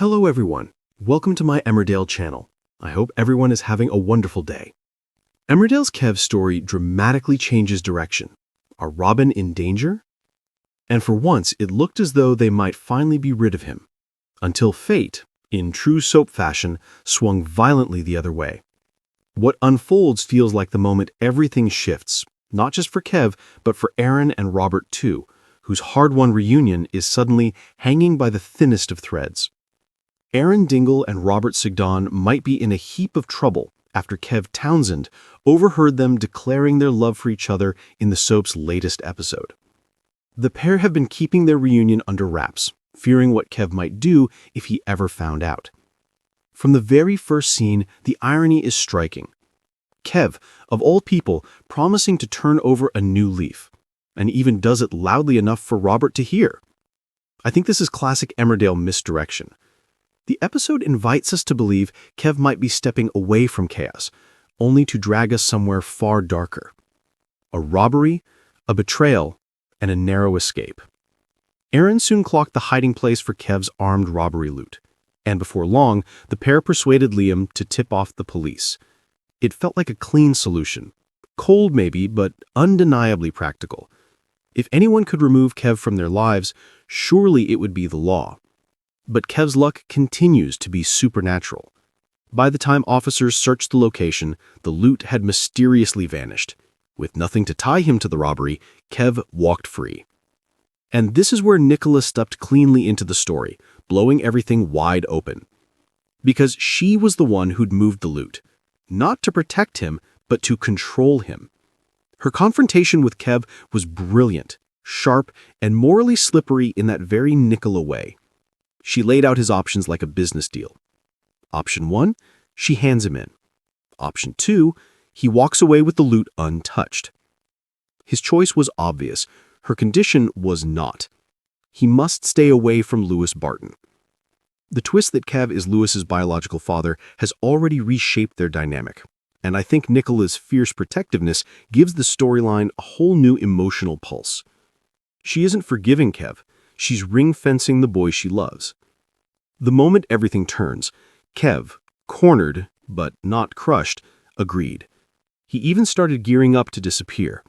Hello everyone, welcome to my Emmerdale channel. I hope everyone is having a wonderful day. Emmerdale's Kev story dramatically changes direction. Are Robin in danger? And for once, it looked as though they might finally be rid of him. Until fate, in true soap fashion, swung violently the other way. What unfolds feels like the moment everything shifts, not just for Kev, but for Aaron and Robert too, whose hard-won reunion is suddenly hanging by the thinnest of threads. Aaron Dingle and Robert Sigdon might be in a heap of trouble after Kev Townsend overheard them declaring their love for each other in the soap's latest episode. The pair have been keeping their reunion under wraps, fearing what Kev might do if he ever found out. From the very first scene, the irony is striking. Kev, of all people, promising to turn over a new leaf, and even does it loudly enough for Robert to hear. I think this is classic Emmerdale misdirection. The episode invites us to believe Kev might be stepping away from chaos, only to drag us somewhere far darker. A robbery, a betrayal, and a narrow escape. Aaron soon clocked the hiding place for Kev's armed robbery loot, and before long, the pair persuaded Liam to tip off the police. It felt like a clean solution. Cold maybe, but undeniably practical. If anyone could remove Kev from their lives, surely it would be the law. But Kev's luck continues to be supernatural. By the time officers searched the location, the loot had mysteriously vanished. With nothing to tie him to the robbery, Kev walked free. And this is where Nicola stepped cleanly into the story, blowing everything wide open. Because she was the one who'd moved the loot, not to protect him, but to control him. Her confrontation with Kev was brilliant, sharp, and morally slippery in that very Nicola way. She laid out his options like a business deal. Option 1, she hands him in. Option 2, he walks away with the loot untouched. His choice was obvious. Her condition was not. He must stay away from Lewis Barton. The twist that Kev is Lewis's biological father has already reshaped their dynamic, and I think Nicola's fierce protectiveness gives the storyline a whole new emotional pulse. She isn't forgiving Kev, she's ring-fencing the boy she loves. The moment everything turns, Kev, cornered but not crushed, agreed. He even started gearing up to disappear.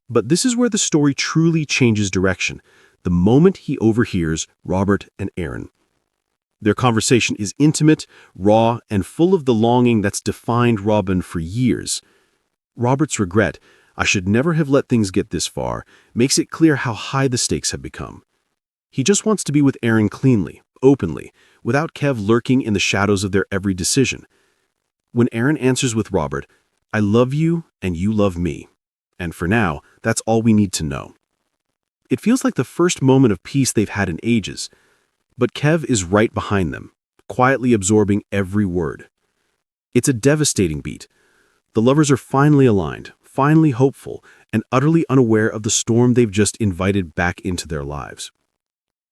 But this is where the story truly changes direction, the moment he overhears Robert and Aaron. Their conversation is intimate, raw, and full of the longing that's defined Robin for years. Robert's regret, "I should never have let things get this far," makes it clear how high the stakes have become. He just wants to be with Aaron cleanly, openly, without Kev lurking in the shadows of their every decision. When Aaron answers with Robert, "I love you and you love me. And for now, that's all we need to know." It feels like the first moment of peace they've had in ages. But Kev is right behind them, quietly absorbing every word. It's a devastating beat. The lovers are finally aligned, finally hopeful, and utterly unaware of the storm they've just invited back into their lives.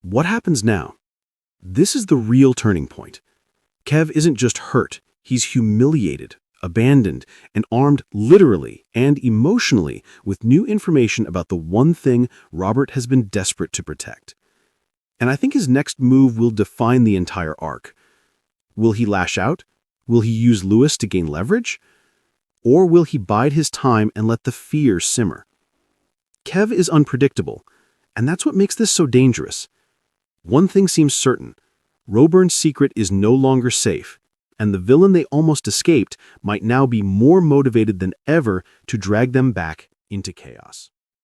What happens now? This is the real turning point. Kev isn't just hurt, he's humiliated, abandoned, and armed literally and emotionally with new information about the one thing Robert has been desperate to protect. And I think his next move will define the entire arc. Will he lash out? Will he use Lewis to gain leverage? Or will he bide his time and let the fear simmer? Kev is unpredictable, and that's what makes this so dangerous. One thing seems certain. Robron's secret is no longer safe, and the villain they almost escaped might now be more motivated than ever to drag them back into chaos.